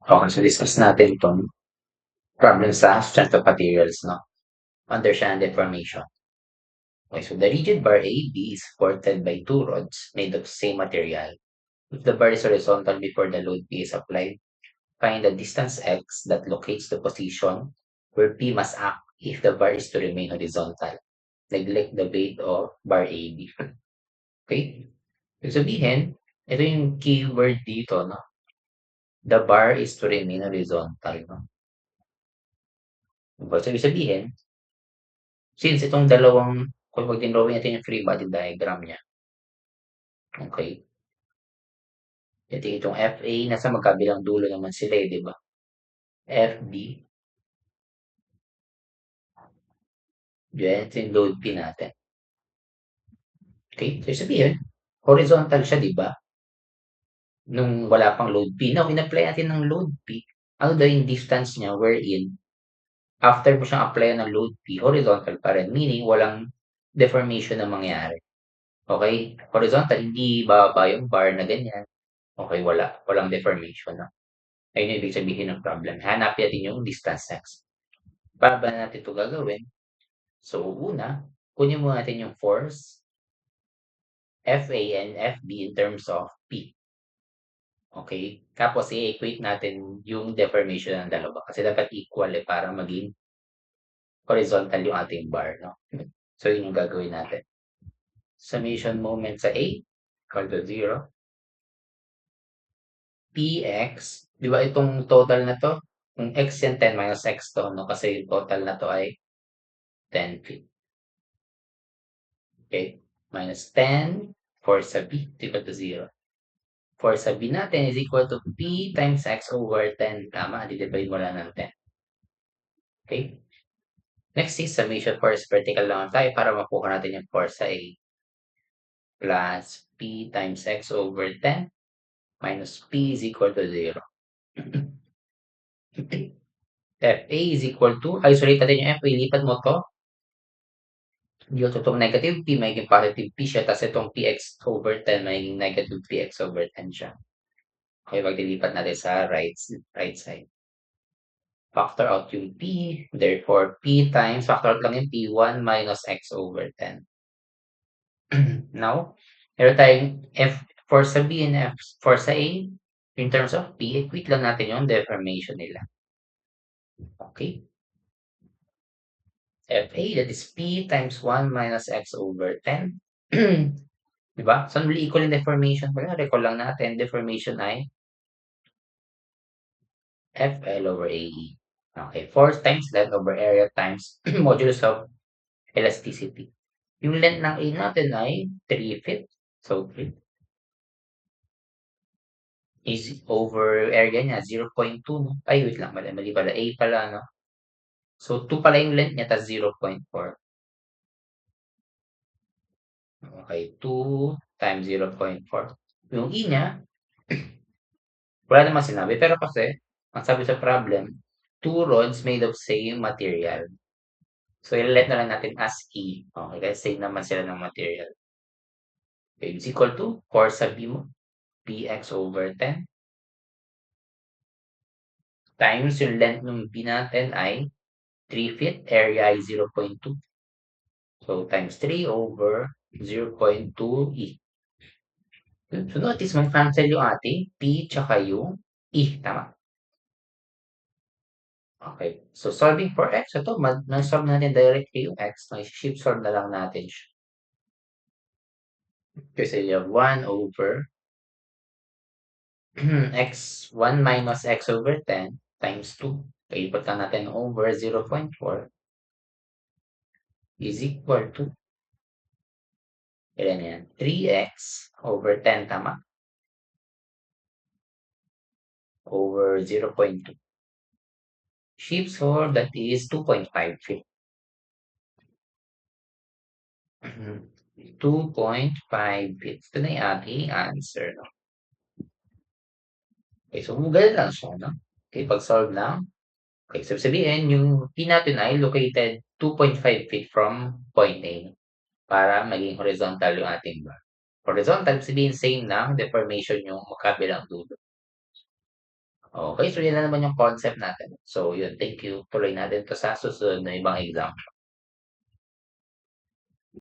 Okay, so discuss natin itong problem sa strength of materials, no? Under siya ang deformation. Okay, so the rigid bar AB is supported by two rods made of same material. If the bar is horizontal before the load P is applied, find the distance x that locates the position where P must act if the bar is to remain horizontal. Neglect the weight of bar AB. Okay? Ibig sabihin, ito yung keyword dito, no? The bar is to remain horizontal, no? So, ibig sabihin, since itong dalawang, kung mag-drawing natin yung free body diagram niya, okay? Ito itong FA, nasa magkabilang dulo naman sila eh, di ba? FB, yan, ito yung load P natin. Okay? So, sabihin, horizontal siya, di ba? Nung wala pang load P. Now, in-apply natin ng load P. Ano daw yung distance niya wherein after mo siyang apply ng load P, horizontal pa rin. Meaning, walang deformation na mangyari. Okay? Horizontal, hindi bababa yung bar na ganyan. Okay, wala. Walang deformation. No? Ayun yung ibig sabihin ng problem. Hanapin natin yung distance x. Para ba natin ito gagawin? So, una, kunin mo natin yung force FA and FB in terms of P. Okay? Tapos, i-equate natin yung deformation ng dalawa. Kasi dapat equal eh, para maging horizontal yung ating bar. No? So, yun yung gagawin natin. Summation moment sa A equal to 0. Px, di ba itong total na to? Kung x yan, 10 minus x to, no? Kasi yung total na to ay 10 feet. Okay? Minus 10 for sa b is equal to 0. For sa b natin is equal to p times x over 10. Tama, di-divide mo lang ng 10. Okay? Next is summation force vertical lang tayo para makuha natin yung force sa A. Plus p times x over 10 minus p is equal to 0. FA is equal to, isolate natin yung FA, lipat mo to. Yung itong negative p, magiging positive p siya, tapos itong px over 10, magiging negative px over 10 siya. Okay, pag dilipat natin sa right side. Factor out yung p, therefore p times, factor out lang yung p, 1 minus x over 10. Now, meron tayong f for sa b and f for sa a, in terms of p, equate lang natin yung deformation nila. Okay? FA, that is P times 1 minus X over 10. Diba? So, nuli equal in deformation. Wala, recall lang natin. Deformation ay FL over AE. Okay, force times length over area times modulus of elasticity. Yung length ng A natin ay 3 feet. So, 3 is over area niya, 0.2. No? Ay, wait lang. Mali pala. A pala, no? So, 2 pala yung length niya, tas 0.4. Okay, 2 times 0.4. Yung E niya, wala namang sinabi. Pero kasi, ang sabi sa problem, two rods made of same material. So, i-let na lang natin as E. Okay, kasi same naman sila ng material. Okay, is equal to 4 sa B mo. Px over 10 times yung length ng B natin ay 3 feet, area ay 0.2. So, times 3 over 0.2 E. So, notice mag-cancel yung ating P tsaka yung E. Tama. Okay. So, solving for x, ito, na-solve natin directly yung x. Shift solve na lang natin siya. Kasi you have 1 over x, 1 minus x over 10 times 2. Paipot lang natin over 0.4 is equal to, ilan yan? 3x over 10, tama? Over 0.2. Shift solve, that is 2.5 feet. 2.5 feet. Ito na yung ating answer. No? Okay, so ganun lang siya. No? Okay, pag-solve lang. Okay, so sabihin, yung P natin ay located 2.5 feet from point A para maging horizontal yung ating bar. Horizontal, sabihin same ng deformation yung magkabilang dulo. Okey, so yun na naman yung concept natin. So yun, thank you. Tuloy natin 'to sa susunod na ibang exam.